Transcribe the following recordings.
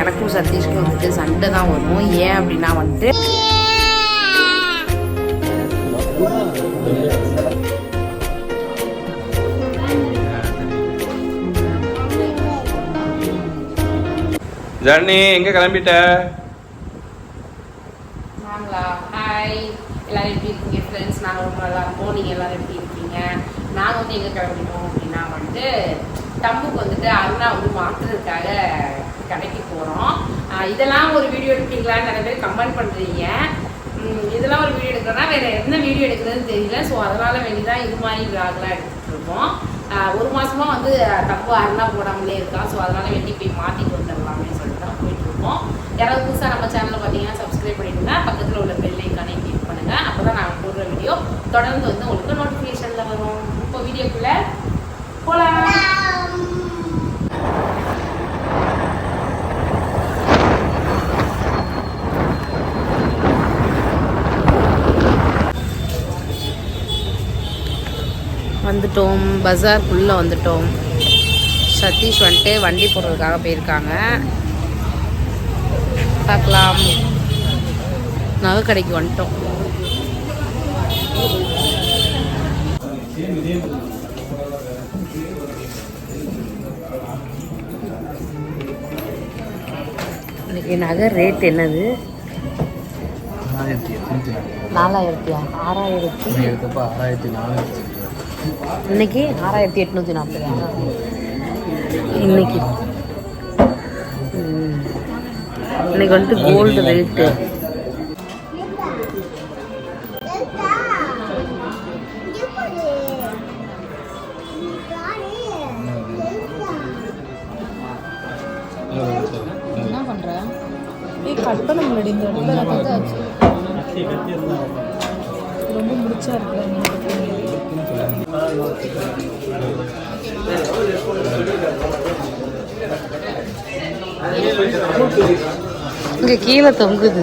எனக்கும் சதீஷ்க்கும் வந்துட்டு சண்டை தான் வரும். ஏன் அப்படின்னா வந்துட்டு ஜர்னி எங்கே கிளம்பிட்ட? நாங்களா? ஹாய் எல்லோரும் எப்படி இருக்கீங்க ஃப்ரெண்ட்ஸ்? நாங்கள் ரொம்ப நல்லா இருக்கோம். நீங்கள் எல்லோரும் எப்படி இருக்கீங்க? நாங்கள் வந்து எங்கே கிளம்பிட்டோம் அப்படின்னா வந்துட்டு தம்புக்கு வந்துட்டு அருணா வந்து மாற்றுறதுக்காக கடைக்கு போகிறோம். இதெல்லாம் ஒரு வீடியோ எடுப்பீங்களான்னு நிறைய பேர் கமெண்ட் பண்ணுறீங்க. இதெல்லாம் ஒரு வீடியோ எடுக்கிறோன்னா வேறு என்ன வீடியோ எடுக்கிறதுன்னு தெரியல. ஸோ அதனால் வேண்டி தான் இது மாதிரி விளாக்லாம் எடுத்துகிட்டு இருக்கோம். ஒரு மாதமாக வந்து தப்பு அருணா போடாமலே இருக்கான். ஸோ அதனால் வேண்டி போய் மாற்றிட்டு வந்துடலாமே சொல்லிட்டு தான் போயிட்டுருக்கோம். யாராவது புதுசாக நம்ம சேனலில் பார்த்தீங்கன்னா சப்ஸ்கிரைப் பண்ணிவிடுங்க. பக்கத்தில் உள்ள பெல் ஐக்கானை கிளிக் பண்ணுங்கள். அப்போ தான் நாங்கள் போடுற வீடியோ தொடர்ந்து வந்து உங்களுக்கு நோட்டிஃபிகேஷனில் வரும். இப்போ வீடியோக்குள்ளே போகலாம். வந்துட்டோம், பஜாருக்குள்ளே வந்துட்டோம். சதீஷ் வந்துட்டு வண்டி போடுறதுக்காக போயிருக்காங்க. பார்க்கலாம். நகை கடைக்கு வந்துட்டோம். இன்னைக்கு நகை ரேட் என்னது? 4000 6400. இன்னைக்கு 6840. இன்னைக்கு வந்துட்டு கோல்டு ரேட்டு என்ன பண்ற? கட் பண்ண முன்னாடி இந்த இடத்துல ரொம்ப முடிச்சா இருக்கு. இங்க கீழே தொங்குது.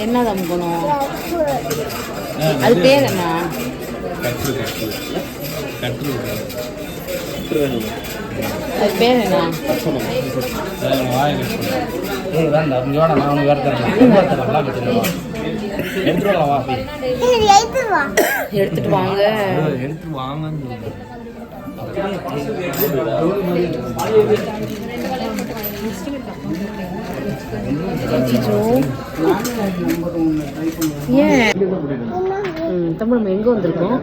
என்ன தம்பணும்? அது பேர் என்ன? அது பேர் என்ன? எடுத்துட்டு வாங்க. ஏன் தமிழ் நம்ம எங்க வந்திருக்கோம்?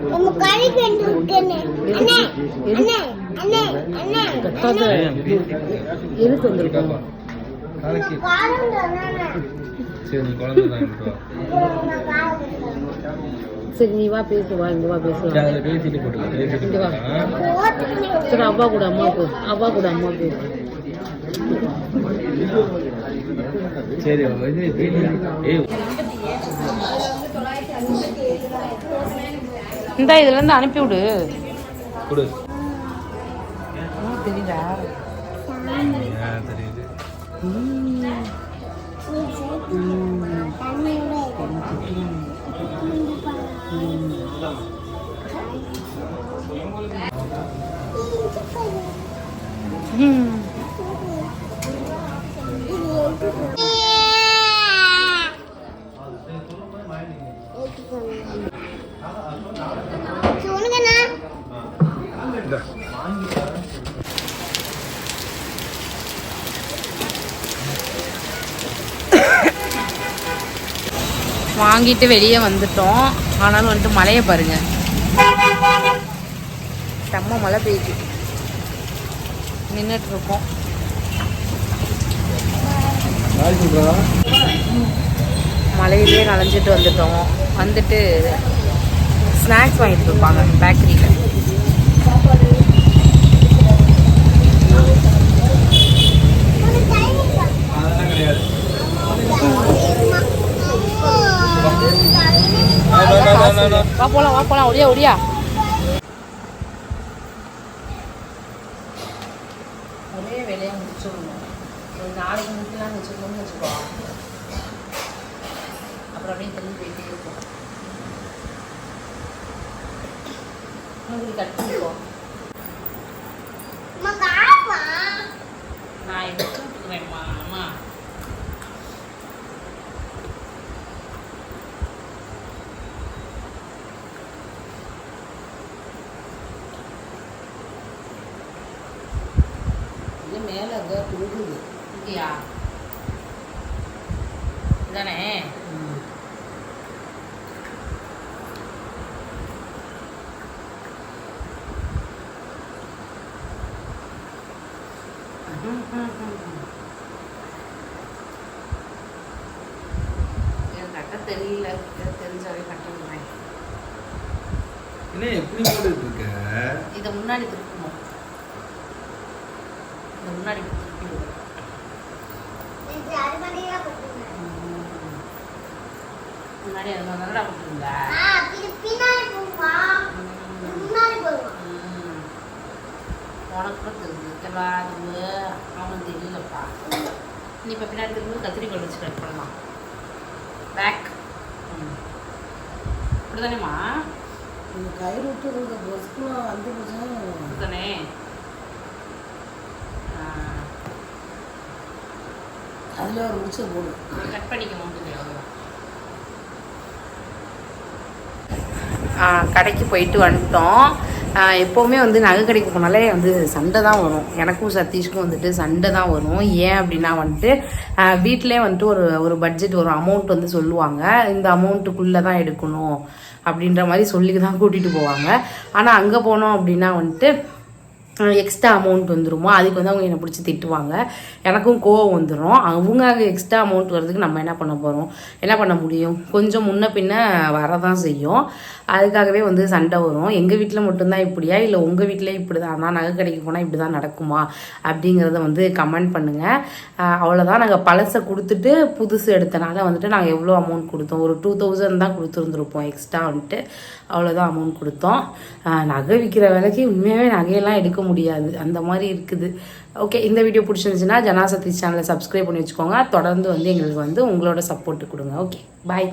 எதுக்கு வந்திருக்கோம்? சரி நீ வா பேசுவா. இங்க வா பேசலாம். சரி அவ்வா கூட அம்மா பேசு. சரி இந்த இதுல இருந்து அனுப்பி விடு. தெரியுதா? தெரியுது. வாங்கிட்டு வெளியே வந்துட்டோம். ஆனாலும் வந்துட்டு மழையை பாருங்க, செம்ம மழை பெய்யுது. நின்றுட்டு இருக்கோம். மழையிலே நனைஞ்சிட்டு வந்துட்டோம். வந்துட்டு ஸ்நாக்ஸ் வாங்கிட்டு இருப்பாங்க பேக்கரியில். அதெல்லாம் கிடையாது. வா போலாம் ஒடியா ஒரே வேலையாக முடிச்சிடணும். நாளைக்கு முடிக்கலாம்னு வச்சுக்கணும்னு வச்சுக்கோ, அப்புறம் அப்படியே தள்ளி போயிட்டே இருக்கும். உங்களுக்கு கட் பண்ணிக்குவோம். நான் இதை கூப்பிட்டுக்கிறேன்மா. அம்மா இது மேலே அங்கே கொடுக்குது இல்லையா தானே? கட்ட தெரியல, தெரிஞ்சாவே கட்டுறேன். என்ன எப்படி போட்டுட்டு இருக்க? இதை முன்னாடி திருப்பணும், இந்த முன்னாடி திருப்பி விடணும். முன்னாடி அது நல்லா போட்டுருங்க. உனக்கு கூட தெரிஞ்சு அவனுக்கு தெரியலப்பா. நீ இப்போ பின்னாடி திரும்ப கத்திரிக்கோள் வச்சு கட் பண்ணலாம். பேக் இப்படிதானேம்மா? கயிறு விட்டு வந்து தானே? அதில் ஒரு முடிச்சு போடு. கட் பண்ணிக்கணும். கடைக்கு போயிட்டு வந்துட்டோம். எப்போவுமே வந்து நகை கடைக்கு போனாலே வந்து சண்டை தான் வரும். எனக்கும் சதீஷ்க்கும் வந்துட்டு சண்டை தான் வரும். ஏன் அப்படின்னா வந்துட்டு வீட்டிலே வந்துட்டு ஒரு பட்ஜெட், ஒரு அமௌண்ட் வந்து சொல்லுவாங்க. இந்த அமௌண்ட்டுக்குள்ளே தான் எடுக்கணும் அப்படின்ற மாதிரி சொல்லி தான் கூட்டிகிட்டு போவாங்க. ஆனால் அங்கே போனோம் அப்படின்னா வந்துட்டு எக்ஸ்ட்ரா அமௌண்ட் வந்துருமோ, அதுக்கு வந்து அவங்க என்னை பிடிச்சி திட்டுவாங்க. எனக்கும் கோவம் வந்துடும். அவங்க எக்ஸ்ட்ரா அமௌண்ட் வர்றதுக்கு நம்ம என்ன பண்ண போகிறோம், என்ன பண்ண முடியும்? கொஞ்சம் முன்ன பின்ன வரதான் செய்யும். அதுக்காகவே வந்து சண்டை வரும். எங்கள் வீட்டில் மட்டும்தான் இப்படியா, இல்லை உங்கள் வீட்டிலே இப்படி தான், நான் நகை கடைக்கு போனால் இப்படி தான் நடக்குமா அப்படிங்கிறத வந்து கமெண்ட் பண்ணுங்கள். அவ்வளோதான். நாங்கள் பழசை கொடுத்துட்டு புதுசு எடுத்தனால வந்துட்டு நாங்கள் எவ்வளோ அமௌண்ட் கொடுத்தோம், ஒரு 2000 தான் கொடுத்துருந்துருப்போம் எக்ஸ்ட்ரா வந்துட்டு. அவ்வளோதான் அமௌண்ட் கொடுத்தோம். நகை விற்கிற விலைக்கு உண்மையாகவே நகையெல்லாம் எடுக்க முடியாது, அந்த மாதிரி இருக்குது. ஓகே, இந்த வீடியோ பிடிச்சிருந்துச்சுன்னா ஜனா சதீஷ் சேனலை சப்ஸ்கிரைப் பண்ணி வச்சுக்கோங்க. தொடர்ந்து வந்து எங்களுக்கு வந்து உங்களோட சப்போர்ட் கொடுங்க. ஓகே, பாய்.